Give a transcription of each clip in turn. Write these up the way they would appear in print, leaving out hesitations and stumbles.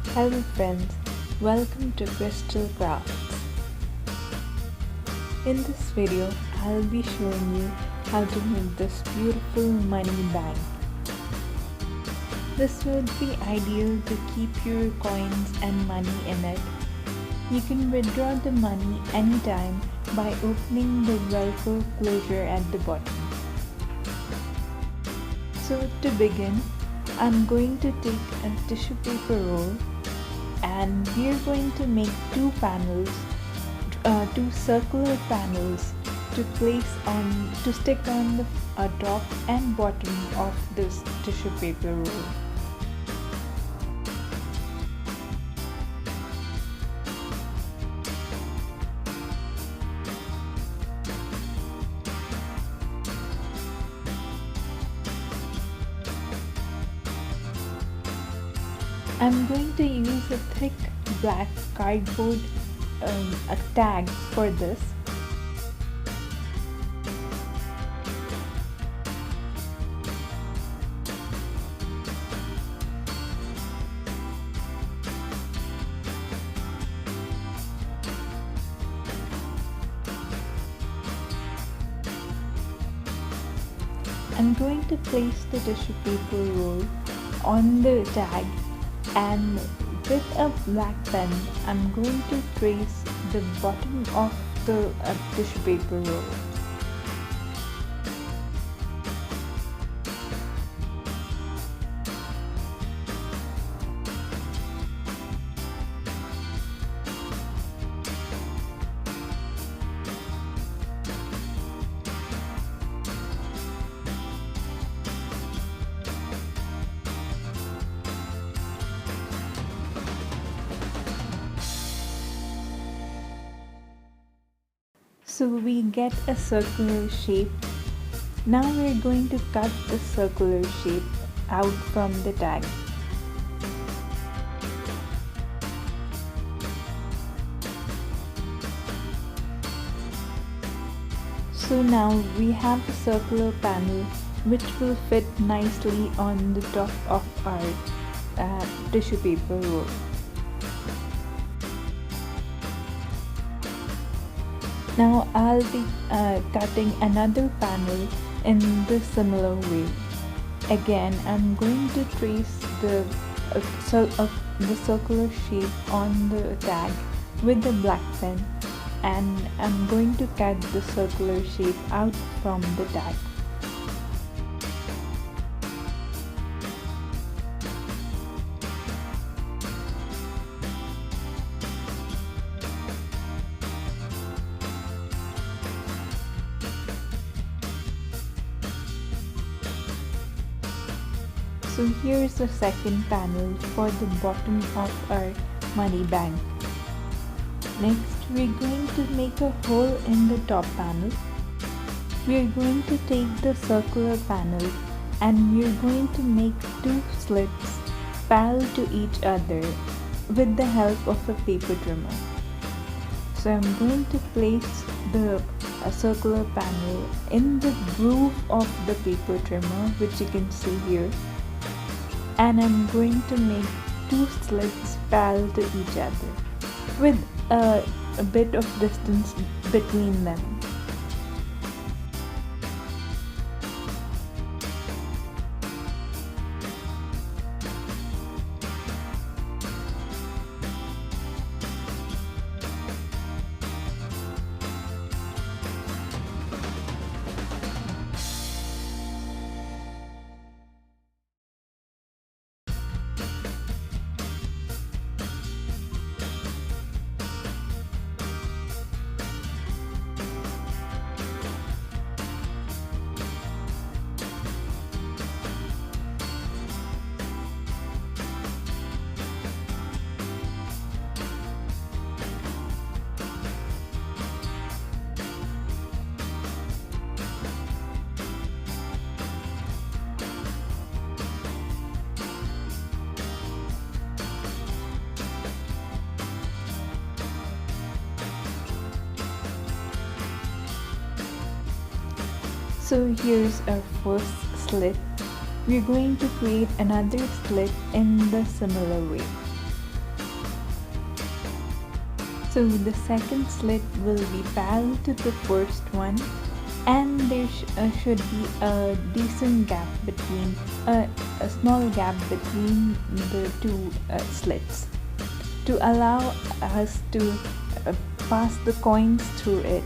Hello friends, welcome to Crystal Crafts. In this video, I'll be showing you how to make this beautiful money bank. This would be ideal to keep your coins and money in it. You can withdraw the money anytime by opening the Velcro closure at the bottom. So to begin, I'm going to take a tissue paper roll and we are going to make two circular panels to stick on the top and bottom of this tissue paper roll. I'm going to use a thick black cardboard a tag for this. I'm going to place the tissue paper roll on the tag, and with a black pen I'm going to trace the bottom of the tissue paper roll. So we get a circular shape. Now we're going to cut the circular shape out from the tag. So now we have a circular panel which will fit nicely on the top of our tissue paper roll. Now I'll be cutting another panel in the similar way. Again, I'm going to trace the circular shape on the tag with the black pen, and I'm going to cut the circular shape out from the tag. So here's the second panel for the bottom of our money bank. Next, we're going to make a hole in the top panel. We're going to take the circular panel and we're going to make two slits parallel to each other with the help of a paper trimmer. So I'm going to place the circular panel in the groove of the paper trimmer, which you can see here. And I'm going to make two slits parallel to each other with a bit of distance between them. So here's our first slit. We're going to create another slit in the similar way. So the second slit will be parallel to the first one, and there should be a decent gap between a small gap between the two slits to allow us to pass the coins through it.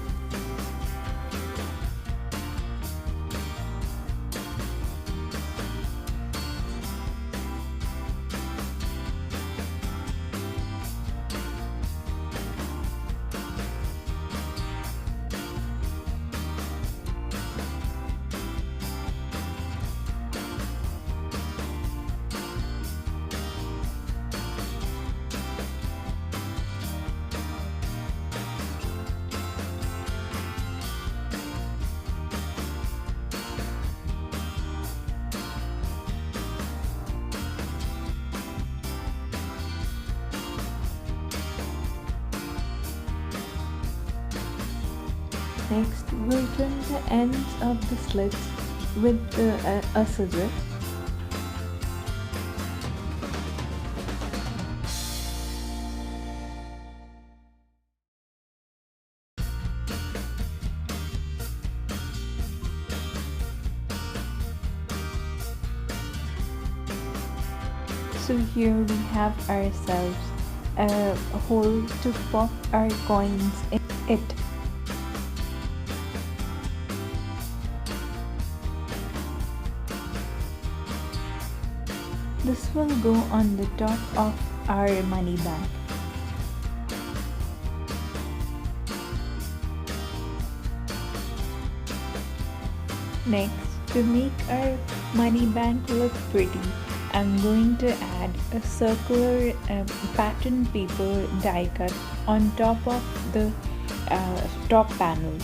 Next, we'll trim the ends of the slits with a scissor. So here we have ourselves a hole to pop our coins in it. This will go on the top of our money bag. Next, to make our money bank look pretty, I'm going to add a circular pattern paper die cut on top of the top panel.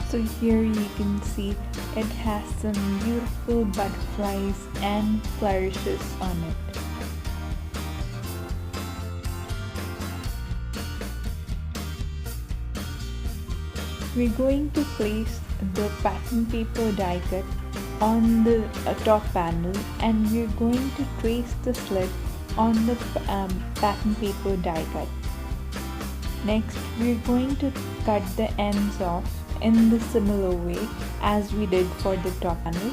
So here you can see it has some beautiful butterflies and flourishes on it. We're going to place the pattern paper die cut on the top panel, and we're going to trace the slit on the pattern paper die cut. Next, we're going to cut the ends off in the similar way as we did for the top panel.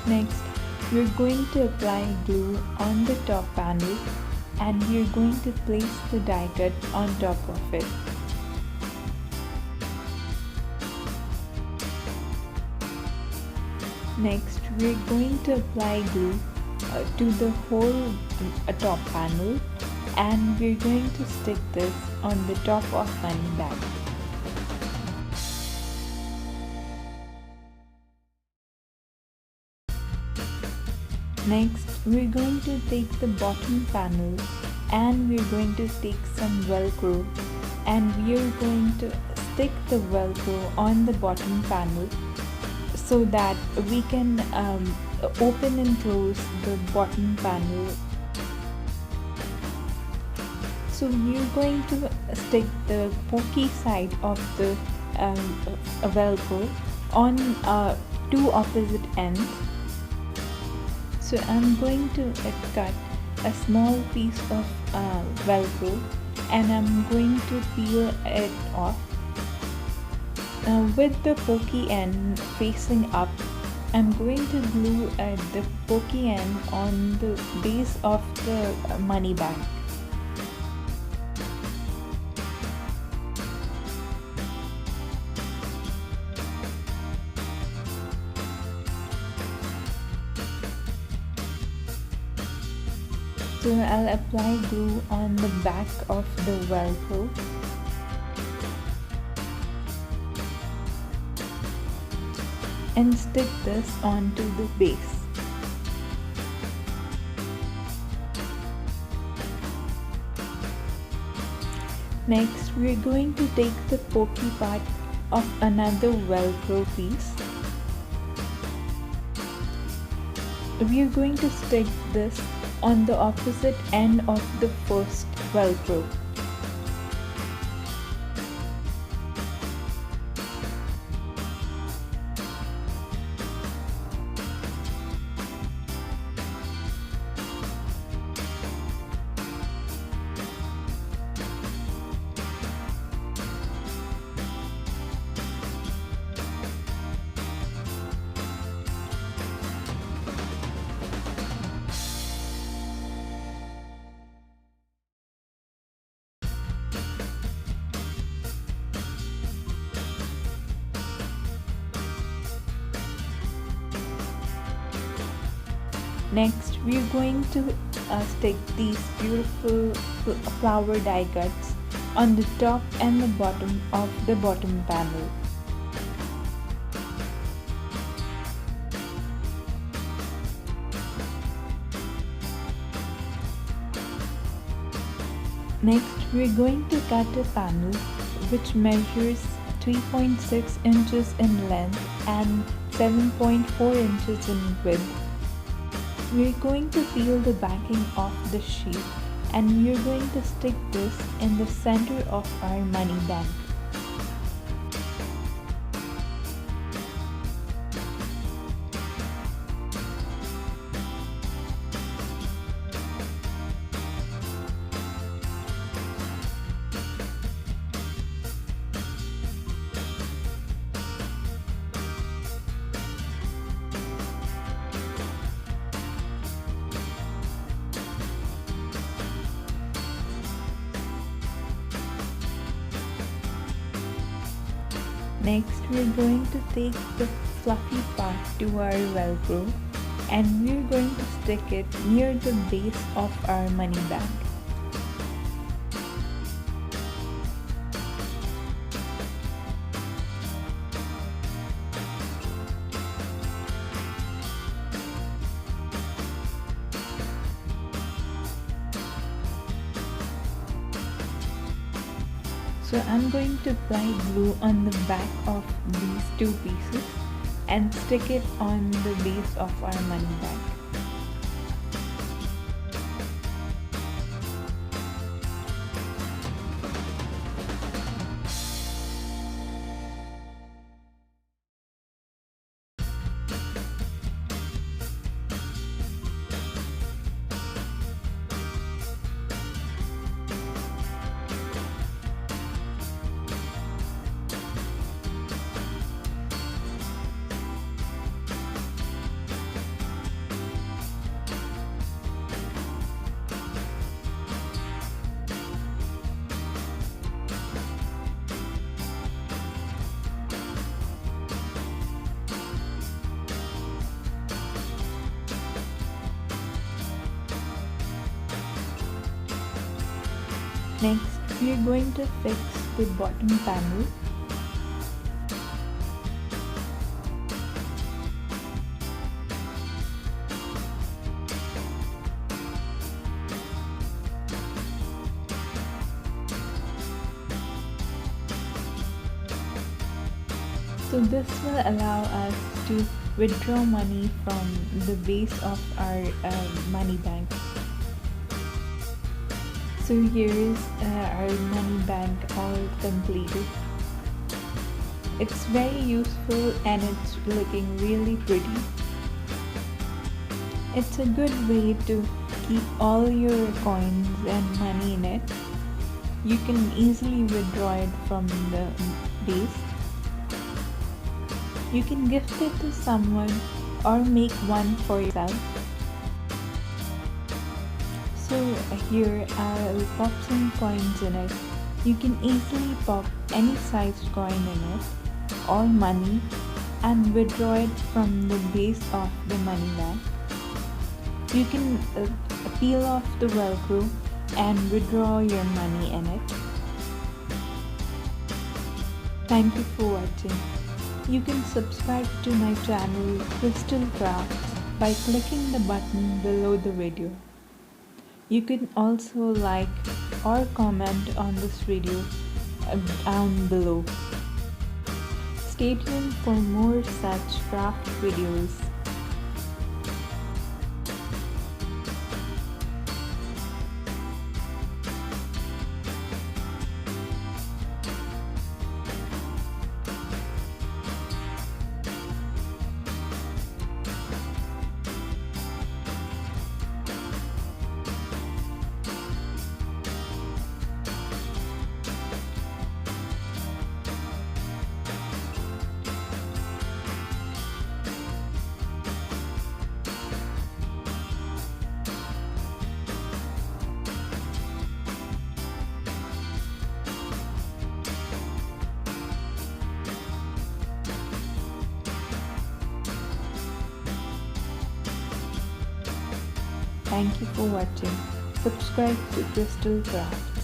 Next, we're going to apply glue on the top panel, and we're going to place the die cut on top of it. Next, we're going to apply glue to the whole top panel, and we're going to stick this on the top of money bag. Next, we're going to take the bottom panel, and we're going to take some Velcro, and we're going to stick the Velcro on the bottom panel so that we can open and close the bottom panel. So we're going to stick the pokey side of the Velcro on two opposite ends. So I'm going to cut a small piece of Velcro, and I'm going to peel it off. With the pokey end facing up, I'm going to glue the pokey end on the base of the money bag. So I'll apply glue on the back of the Velcro. And stick this onto the base. Next, we're going to take the pokey part of another Velcro piece. We're going to stick this on the opposite end of the first Velcro. Next, we're going to stick these beautiful flower die cuts on the top and the bottom of the bottom panel. Next, we're going to cut a panel which measures 3.6 inches in length and 7.4 inches in width. We're going to peel the backing of the sheet and we're going to stick this in the center of our money bank. Next, we're going to take the fluffy part to our Velcro and we're going to stick it near the base of our money bank. So I'm going to apply glue on the back of these two pieces and stick it on the base of our money bag. Next, we are going to fix the bottom panel. So this will allow us to withdraw money from the base of our money bank. So here is our money bank all completed. It's very useful and it's looking really pretty. It's a good way to keep all your coins and money in it. You can easily withdraw it from the base. You can gift it to someone or make one for yourself. So here I'll pop some coins in it. You can easily pop any sized coin in it or money and withdraw it from the base of the money bag. You can peel off the Velcro and withdraw your money in it. Thank you for watching. You can subscribe to my channel Crystal Crafts by clicking the button below the video. You can also like or comment on this video down below. Stay tuned for more such craft videos. Thank you for watching. Subscribe to Crystal Craft.